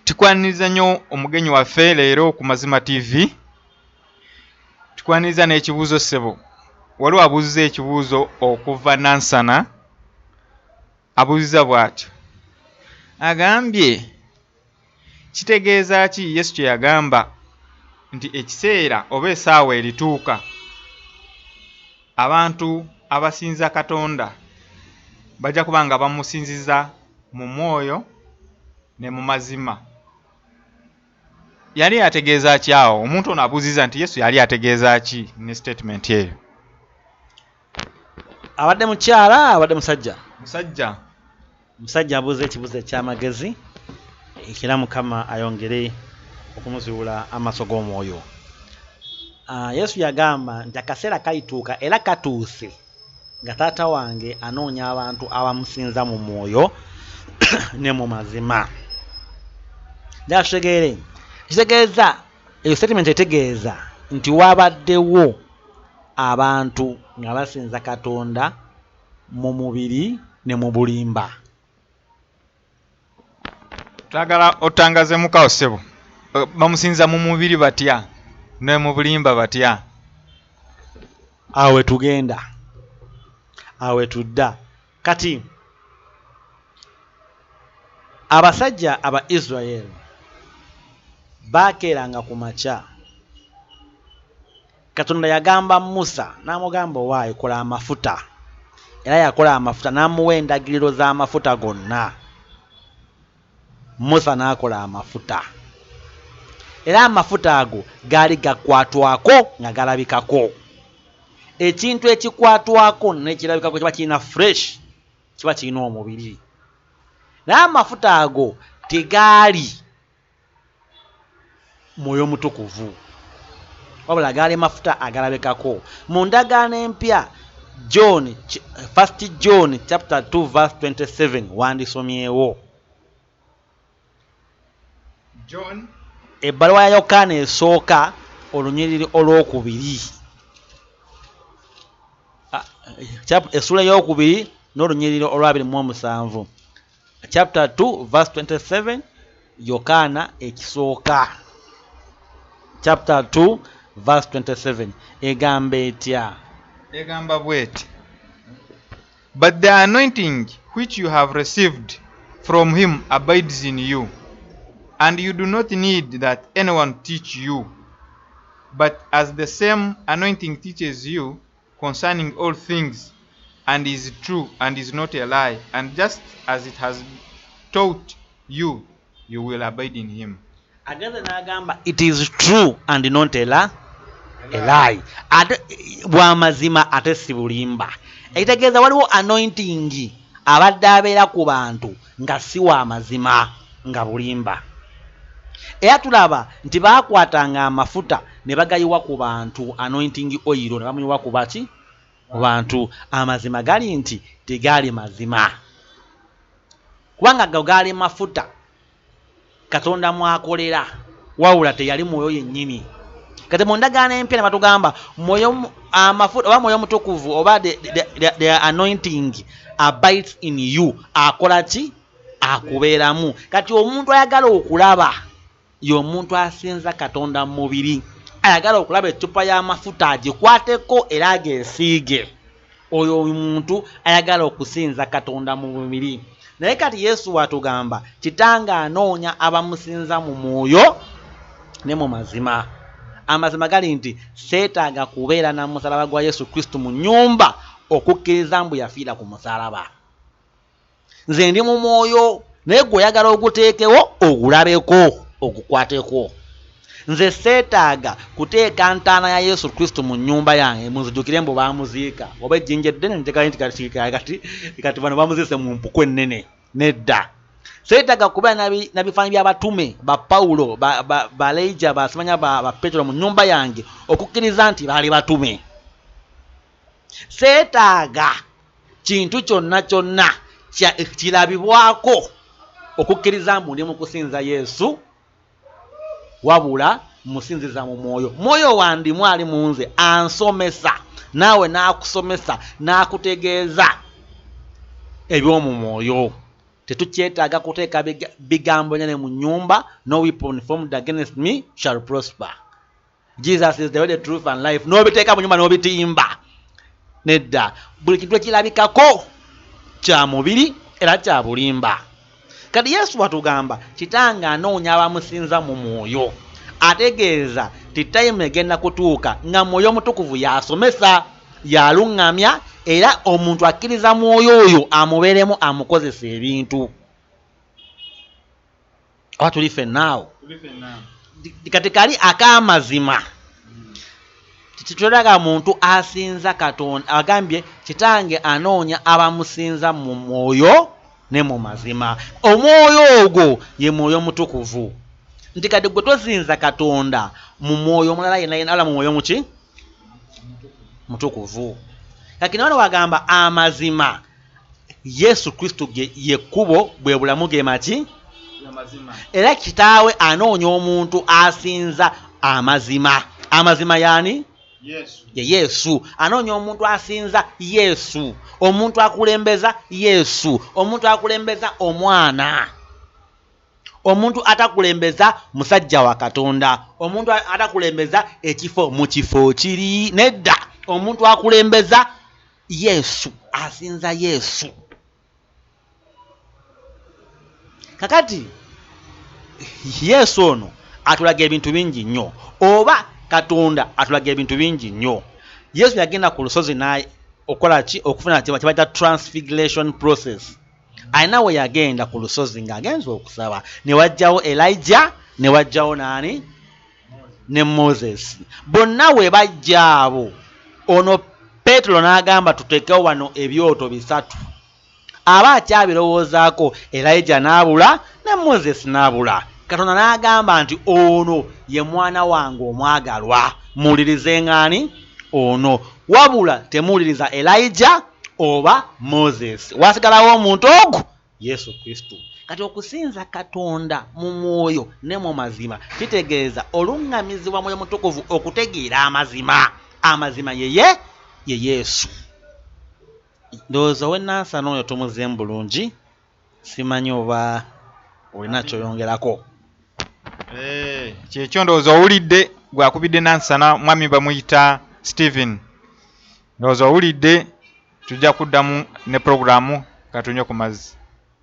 Tukwaniriza nnyo omugenyi waffe leero ku Mazima TV. Tukwaniriza n'ekibuuzo ssebo. Waliwo abuuziza ekibuuzo okuva Nansana. Abuuziza bw'atyo. Agambye kitegeeza ki Yesu kye yagamba nti ekiseera oba essaawa erituuka abantu abasinza Katonda bajja kuba nga bamusinziza mu mwoyo ne mu mazima. Yali ategeeza ki awo? Omuntu ono abuuziza nti Yesu yali ategeeza ki ne statement eyo? Abadde mukyala abadde musajja? Musajja abuuza ekibuuzo eky'amagezi ekira Mukama ayongere okumuzuula amaaso g'omwoyo. Yesu yagamba nti akaseera kalituuka era katuuse nga taata wange anoonya abantu abamusinza mu mwoyo ne mu mazima. Kitegeere kitegeeza eyo statement etegeeza nti wabaddewo abantu nga basinza Katonda mu mubiri ne mu bulimba. Twagala otangaze mukawo ssebo. Bamusinza mu mubiri batya ne mu bulimba batya? Awe tugenda. Awe tudda. Kati abasajja aba Israel bakeeranga ku makya. Katonda yagamba Musa n'amugamba owaayo kola amafuta. Era yakola amafuta n'amuwa endagiriro z'amafuta gonna. Musa n'akola amafuta. Era amafuta ago gaali gakwatwako nga galabikako. Ekintu ekikwatwako n'ekirabikako kiba kirina fresh, kiba kirina omubiri. Naye amafuta ago tegaali mwoyo mutukuvu, wabula gaali mafuta agalabikako. Mu ndagaano empya John 1 John chapter 2 verse 27 wandisomyewo. John ebbaluwa ya Yokaana esooka olunyiriri olwokubiri. Essula ey'okubiri n'olunyiriri olw'27. Chapter 2 verse 27 Yokaana ekisooka. Chapter 2 verse 27 egamba etya? Egamba bw'eti. But the anointing which you have received from him abides in you, and you do not need that anyone teach you. But as the same anointing teaches you concerning all things, and is true and is not a lie, and just as it has taught you, you will abide in him. Again n'agamba it is true and not a lie. Bw'amazima ate si bulimba. Ekitegeeza waliwo anointing abadde abeera ku bantu nga si wa mazima, nga bulimba. Era tulaba nti baakwatanga amafuta ne bagayiwa ku bantu, anointing oil ne bamuyiwa ku baki? Ku bantu. Amazima gali nti tegaali mazima, kubanga gaali mafuta Katonda mwakolera, wawula teyali mwoyo yennyini. Kati mu ndagaano empya ne batugamba mwoyo amafuta oba mwoyo mutukuvu oba the anointing abides in you. Akola ki? Akubeeramu. Kati omuntu ayagala okulaba y'omuntu asinza Katonda mu mubiri, ayagala okulaba eccupa y'amafuta agikwateko era ageesiige. Oyo omuntu ayagala okusinza Katonda mu mubiri. Naye kati Yesu atugamba Kitange anoonya abamusinza mu mwoyo ne mu mazima. Amazima gali nti seetaaga kubeera na musalaba gwa Yesu Kristo mu nnyumba okukkiriza mbu yafiira ku musalaba. Nze ndi mu mwoyo naye gw'oyagala oguteekewo ogulabeko ogukwateko. Nze seetaaga kuteeka ntaana ya Yesu Kristo mu nnyumba yange munzijukire mbu baamuziika oba ejjinja eddene nteekayo nti kati bano bamuziise mu mpuku ennene. Nedda. Seetaaga kubeera na bifaananyi by'abatume ba Pawulo, ba Leija, basimanya ba Petero mu nnyumba yange okukkiriza nti baali batume. Seetaaga kintu kyonna kyonna kirabibwako okukkiriza mbu ndi mu kusinza Yesu, wabula musinziza mu mwoyo. Mwoyo wandimu ali mu nze ansomesa, naawe n'akusomesa n'akutegeeza eby'omu mwoyo. tetukyetaaga kuteeka bigambo nyane mu nnyumba. No weapon formed against me shall prosper. Jesus is the way, the truth and life. N'obiteeka mu nnyumba n'obitimba. Nedda, buli kintu ekirabikako kya mubiri era kya bulimba. Kati Yesu atugamba kitange anoonya abamusinza mu mwoyo. Ategeeza ti time egenda kutuuka nga mwoyo omutukuvu yasomesa, yaluŋŋamya, era omuntu akkiriza mwoyo oyo amubeeremu amukozesa ebintu. Oba tuli ffenna kati kali ak'amazima. Titulaga muntu asinza Katonda, agambye kitange anoonya abamusinza mu mwoyo ne mu mazima. Omwoyo ogwo ye mwoyo mutukuvu. Nti kati gwe tosinza Katonda mu mwoyo omulala yenna ala mu mwoyo muki? Mutukuvu. Kakino wano wagamba amazima. Yesu Kristo ye kkubo bwe bulamu ge maki? Era kitaawe anoonya omuntu asinza amazima. Amazima yani? Ye Yesu. Anoonya omuntu asinza Yesu. Omuntu akulembeza Yesu. Omuntu akulembeza omwana. Omuntu atakulembeza musajja wa Katonda. Omuntu atakulembeza ekifo mu kifo kiri. Nedda, omuntu akulembeza Yesu, asinza Yesu. Kakati Yesu ono atulaga ebintu bingi nnyo, oba Katonda atulaga ebintu bingi nnyo. Yesu yagenda ku lusozi naye okola ki? Okufuna kye bayita transfiguration process. Alina we yagenda ku lusozi ng'agenza okusaba. Ne wajjawo Elijah, ne wajjawo naani? Ne Moses. Bonna we bajja abo, ono Petero n'agamba tuteekewo wano ebyoto bisatu. Aba akyabirowoozaako, Elijah n'abula ne Moses n'abula. Katonda n'agamba nti ono ye mwana wange omwagalwa, muwulirize ng'ani? Ono. Wabula temuwuliriza Elijah oba Moses. Wasigalawo omuntu ogwo, Yesu Kristo. Kati okusinza Katonda mu mwoyo ne mu mazima kitegeeza oluŋŋamizibwa mwoyo mutukuvu okutegeera amazima. Amazima ye Yesu. Ndowooza wennansana oyo tumuzeemu bulungi. Simanyi oba olina kyoyongerako. Kyekyo ndowooza owulidde, gwakubidde nansana, mwami bamuyita Stephen. Ndowooza owulidde, tujja kuddamu ne programu Katunywe ku Mazzi.